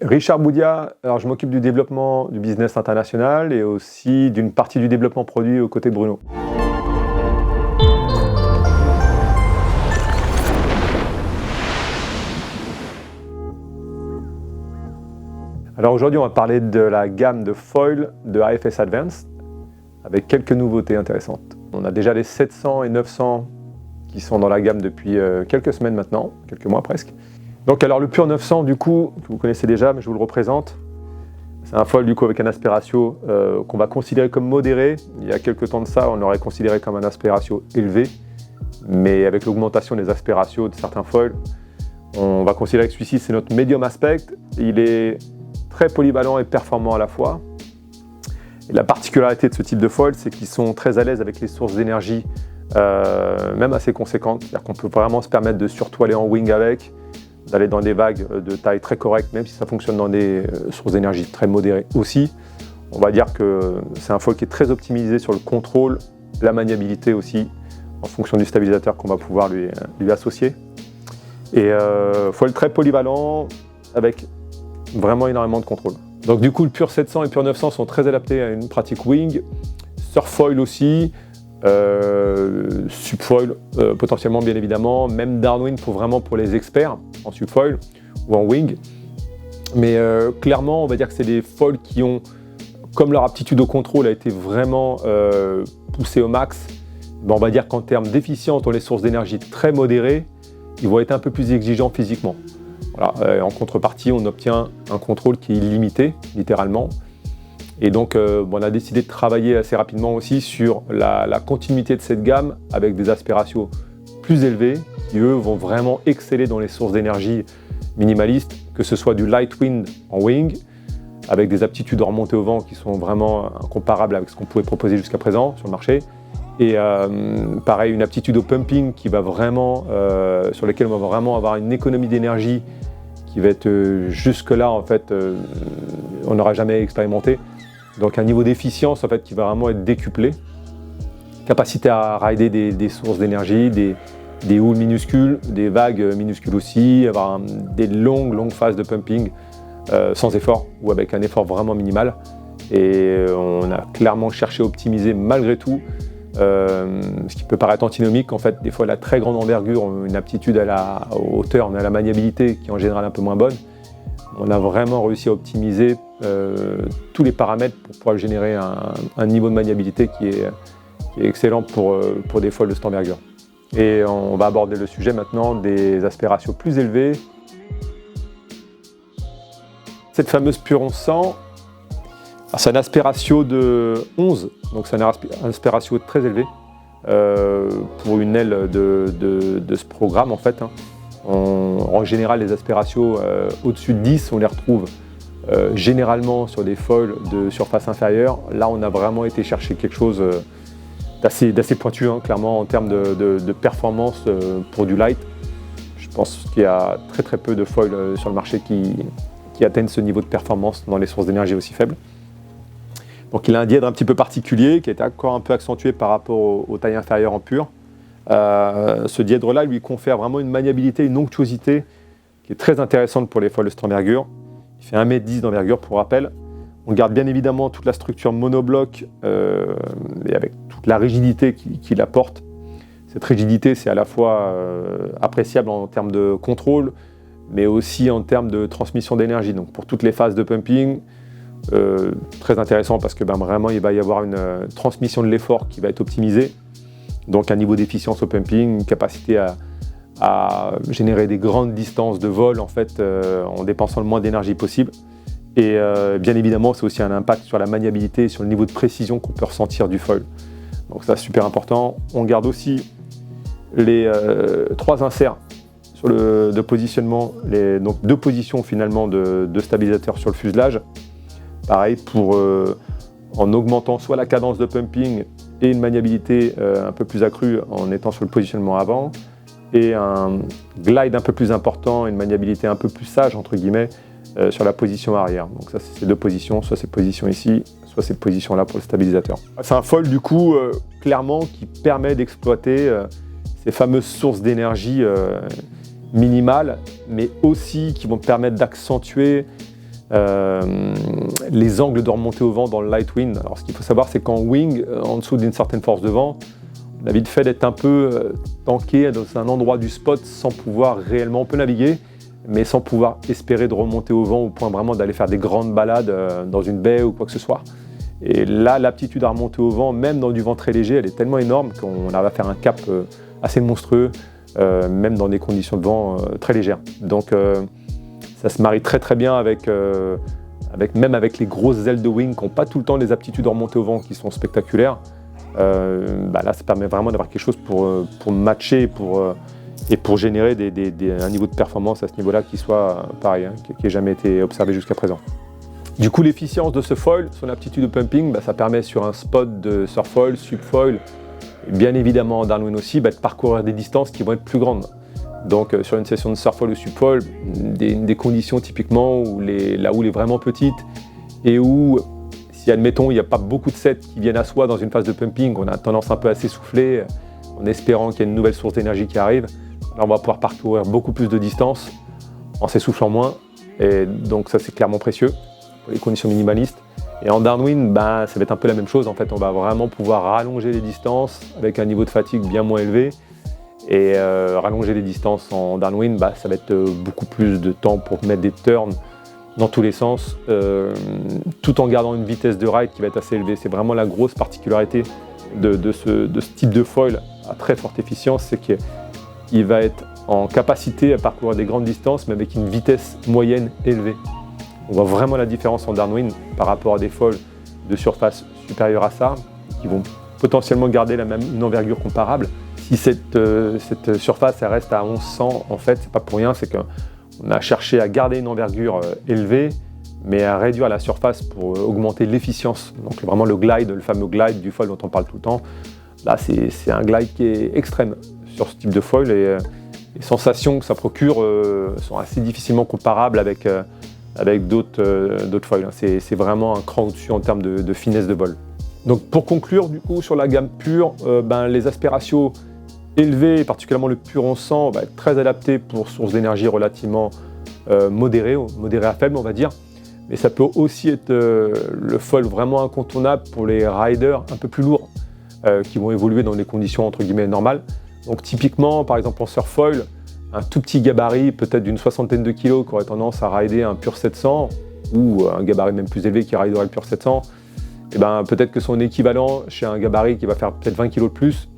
Richard Boudia, alors je m'occupe du développement du business international et aussi d'une partie du développement produit aux côtés de Bruno. Alors aujourd'hui, on va parler de la gamme de foil de AFS Advanced avec quelques nouveautés intéressantes. On a déjà les 700 et 900 qui sont dans la gamme depuis quelques semaines maintenant, quelques mois presque. Donc alors le Pure 900 du coup, que vous connaissez déjà, mais je vous le représente. C'est un foil du coup avec un aspect ratio qu'on va considérer comme modéré. Il y a quelques temps de ça, on l'aurait considéré comme un aspect ratio élevé. Mais avec l'augmentation des aspects ratios de certains foils, on va considérer que celui-ci c'est notre medium aspect. Il est très polyvalent et performant à la fois. Et la particularité de ce type de foil, c'est qu'ils sont très à l'aise avec les sources d'énergie, même assez conséquentes. C'est-à-dire qu'on peut vraiment se permettre de surtoiler en wing avec, d'aller dans des vagues de taille très correcte, même si ça fonctionne dans des sources d'énergie très modérées aussi. On va dire que c'est un foil qui est très optimisé sur le contrôle, la maniabilité aussi, en fonction du stabilisateur qu'on va pouvoir lui associer. Et foil très polyvalent, avec vraiment énormément de contrôle. Donc du coup, le Pure 700 et Pure 900 sont très adaptés à une pratique wing, surfoil aussi, subfoil potentiellement bien évidemment, même downwind pour les experts en subfoil ou en wing. Mais clairement, on va dire que c'est des foils qui ont, comme leur aptitude au contrôle a été vraiment poussée au max, ben on va dire qu'en termes d'efficience dans les sources d'énergie très modérées, ils vont être un peu plus exigeants physiquement. Voilà, en contrepartie, on obtient un contrôle qui est illimité, littéralement. Et donc, on a décidé de travailler assez rapidement aussi sur la continuité de cette gamme avec des aspects ratios plus élevés qui, eux, vont vraiment exceller dans les sources d'énergie minimalistes, que ce soit du light wind en wing, avec des aptitudes en remontée au vent qui sont vraiment incomparables avec ce qu'on pouvait proposer jusqu'à présent sur le marché. Et pareil, une aptitude au pumping qui va vraiment, sur lesquelles on va vraiment avoir une économie d'énergie qui va être jusque-là, en fait, on n'aura jamais expérimenté. Donc un niveau d'efficience en fait, qui va vraiment être décuplé. Capacité à rider des sources d'énergie, des houles minuscules, des vagues minuscules aussi, avoir des longues phases de pumping sans effort ou avec un effort vraiment minimal. Et on a clairement cherché à optimiser malgré tout, ce qui peut paraître antinomique. En fait, des fois la très grande envergure, une aptitude à la hauteur, à la maniabilité qui est en général un peu moins bonne. On a vraiment réussi à optimiser tous les paramètres pour pouvoir générer un niveau de maniabilité qui est excellent pour des foils de cette envergure. Et on va aborder le sujet maintenant des aspects ratios plus élevés. Cette fameuse Pure 1100, c'est un aspect ratio de 11, donc c'est un aspect ratio très élevé pour une aile de ce programme en fait. En général, les aspects ratios au-dessus de 10, on les retrouve généralement sur des foils de surface inférieure. Là, on a vraiment été chercher quelque chose d'assez pointu, clairement, en termes de performance pour du light. Je pense qu'il y a très peu de foils sur le marché qui atteignent ce niveau de performance dans les sources d'énergie aussi faibles. Donc il a un dièdre un petit peu particulier qui est encore un peu accentué par rapport aux tailles inférieures en pur. Ce dièdre-là lui confère vraiment une maniabilité, une onctuosité qui est très intéressante pour les foils de cette envergure. Il fait 1,10 m d'envergure pour rappel. On garde bien évidemment toute la structure monobloc et avec toute la rigidité qu'il apporte. Cette rigidité, c'est à la fois appréciable en termes de contrôle, mais aussi en termes de transmission d'énergie. Donc pour toutes les phases de pumping, très intéressant parce que vraiment il va y avoir une transmission de l'effort qui va être optimisée. Donc un niveau d'efficience au pumping, une capacité à générer des grandes distances de vol en fait, en dépensant le moins d'énergie possible. Et bien évidemment, c'est aussi un impact sur la maniabilité et sur le niveau de précision qu'on peut ressentir du foil. Donc ça, c'est super important. On garde aussi les 3 inserts de positionnement, donc 2 positions finalement de stabilisateur sur le fuselage. Pareil, en augmentant soit la cadence de pumping et une maniabilité un peu plus accrue en étant sur le positionnement avant, et un glide un peu plus important, une maniabilité un peu plus sage, entre guillemets, sur la position arrière. Donc ça, c'est ces 2 positions, soit cette position ici, soit cette position-là pour le stabilisateur. C'est un foil, du coup, clairement, qui permet d'exploiter ces fameuses sources d'énergie minimales, mais aussi qui vont permettre d'accentuer Les angles de remontée au vent dans le light wind. Alors ce qu'il faut savoir, c'est qu'en wing, en dessous d'une certaine force de vent, on a vite fait d'être un peu tanké dans un endroit du spot sans pouvoir réellement, on peut naviguer, mais sans pouvoir espérer de remonter au vent au point vraiment d'aller faire des grandes balades dans une baie ou quoi que ce soit. Et là, l'aptitude à remonter au vent, même dans du vent très léger, elle est tellement énorme qu'on arrive à faire un cap assez monstrueux, même dans des conditions de vent très légères. Donc ça se marie très très bien même avec les grosses ailes de wing qui n'ont pas tout le temps les aptitudes à remonter au vent qui sont spectaculaires. Là, ça permet vraiment d'avoir quelque chose pour matcher et pour générer un niveau de performance à ce niveau-là qui soit pareil, hein, qui n'ait jamais été observé jusqu'à présent. Du coup, l'efficience de ce foil, son aptitude au pumping, ça permet sur un spot de surfoil, subfoil, et bien évidemment en downwind aussi, de parcourir des distances qui vont être plus grandes. Donc sur une session de surfoil ou subfoil, des conditions typiquement la houle est vraiment petite et où, si admettons il n'y a pas beaucoup de sets qui viennent à soi dans une phase de pumping, on a tendance un peu à s'essouffler en espérant qu'il y ait une nouvelle source d'énergie qui arrive. Là, on va pouvoir parcourir beaucoup plus de distance en s'essoufflant moins, et donc ça c'est clairement précieux pour les conditions minimalistes. Et en downwind, ça va être un peu la même chose. En fait, on va vraiment pouvoir rallonger les distances avec un niveau de fatigue bien moins élevé. Et rallonger les distances en downwind, ça va être beaucoup plus de temps pour mettre des turns dans tous les sens, tout en gardant une vitesse de ride qui va être assez élevée. C'est vraiment la grosse particularité de ce type de foil à très forte efficience, c'est qu'il va être en capacité à parcourir des grandes distances, mais avec une vitesse moyenne élevée. On voit vraiment la différence en downwind par rapport à des foils de surface supérieure à ça, qui vont potentiellement garder une envergure comparable. Si cette surface elle reste à 1100, en fait, c'est pas pour rien, c'est qu'on a cherché à garder une envergure élevée, mais à réduire la surface pour augmenter l'efficience. Donc vraiment le glide, le fameux glide du foil dont on parle tout le temps, là c'est un glide qui est extrême sur ce type de foil et les sensations que ça procure sont assez difficilement comparables avec d'autres foils. C'est vraiment un cran au-dessus en termes de finesse de vol. Donc pour conclure, du coup, sur la gamme pure, les aspérations élevées, particulièrement le pur en 100, va être très adapté pour sources d'énergie relativement modérées à faibles, on va dire. Mais ça peut aussi être le foil vraiment incontournable pour les riders un peu plus lourds, qui vont évoluer dans des conditions entre guillemets normales. Donc typiquement, par exemple en surfoil, un tout petit gabarit, peut-être d'une soixantaine de kilos, qui aurait tendance à rider un pur 700, ou un gabarit même plus élevé qui riderait le pur 700, et peut-être que son équivalent chez un gabarit qui va faire peut-être 20 kg de plus,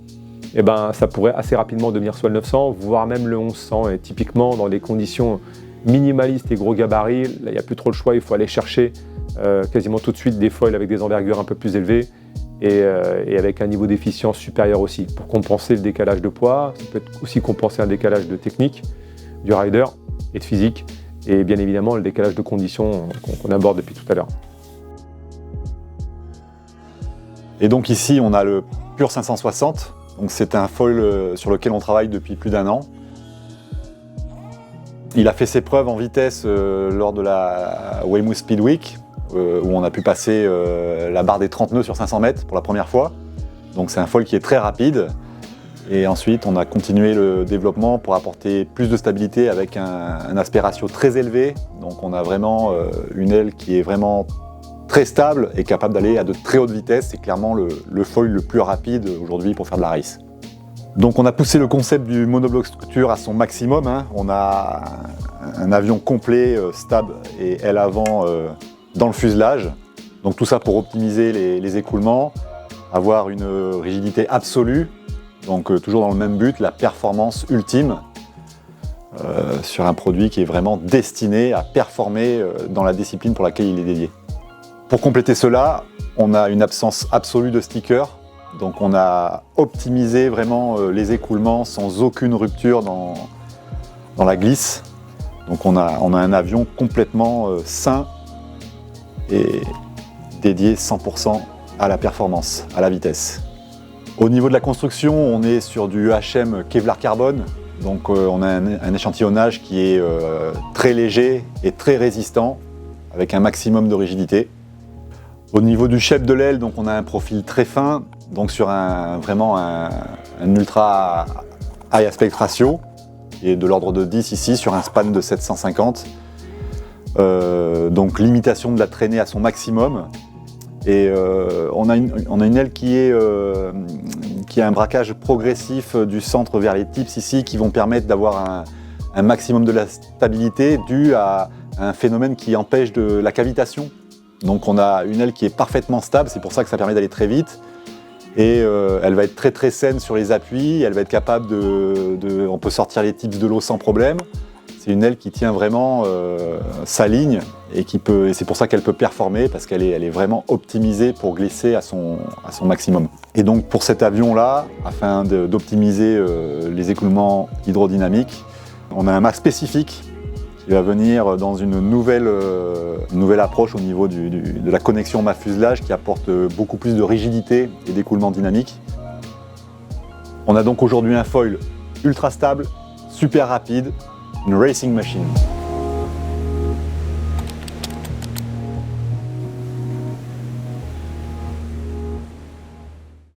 ça pourrait assez rapidement devenir soit le 900, voire même le 1100. Et typiquement, dans des conditions minimalistes et gros gabarits, là, il n'y a plus trop le choix, il faut aller chercher quasiment tout de suite des foils avec des envergures un peu plus élevées et avec un niveau d'efficience supérieur aussi, pour compenser le décalage de poids. Ça peut aussi compenser un décalage de technique du rider et de physique, et bien évidemment le décalage de conditions qu'on aborde depuis tout à l'heure. Et donc ici, on a le Pure 560. Donc c'est un foil sur lequel on travaille depuis plus d'1 an. Il a fait ses preuves en vitesse lors de la Weymouth Speed Week, où on a pu passer la barre des 30 nœuds sur 500 mètres pour la première fois. Donc c'est un foil qui est très rapide. Et ensuite, on a continué le développement pour apporter plus de stabilité avec un aspect ratio très élevé. Donc on a vraiment une aile qui est vraiment très stable et capable d'aller à de très hautes vitesses. C'est clairement le foil le plus rapide aujourd'hui pour faire de la race. Donc on a poussé le concept du monobloc structure à son maximum. On a un avion complet, stable et aile avant dans le fuselage. Donc tout ça pour optimiser les écoulements, avoir une rigidité absolue. Donc toujours dans le même but, la performance ultime sur un produit qui est vraiment destiné à performer dans la discipline pour laquelle il est dédié. Pour compléter cela, on a une absence absolue de stickers. Donc on a optimisé vraiment les écoulements sans aucune rupture dans la glisse. Donc on a un avion complètement sain et dédié 100% à la performance, à la vitesse. Au niveau de la construction, on est sur du HM Kevlar carbone. Donc on a un échantillonnage qui est très léger et très résistant, avec un maximum de rigidité. Au niveau du shape de l'aile, donc on a un profil très fin, donc sur vraiment un ultra high aspect ratio, qui est de l'ordre de 10 ici, sur un span de 750. Donc limitation de la traînée à son maximum. Et on a une aile qui a un braquage progressif du centre vers les tips ici qui vont permettre d'avoir un maximum de la stabilité dû à un phénomène qui empêche de la cavitation. Donc on a une aile qui est parfaitement stable, c'est pour ça que ça permet d'aller très vite. Et elle va être très très saine sur les appuis, elle va être capable on peut sortir les tips de l'eau sans problème. C'est une aile qui tient vraiment sa ligne et c'est pour ça qu'elle peut performer parce qu'elle est vraiment optimisée pour glisser à son maximum. Et donc pour cet avion-là, afin d'optimiser les écoulements hydrodynamiques, on a un mât spécifique qui va venir dans une nouvelle approche au niveau de la connexion mât-fuselage qui apporte beaucoup plus de rigidité et d'écoulement dynamique. On a donc aujourd'hui un foil ultra stable, super rapide, une racing machine.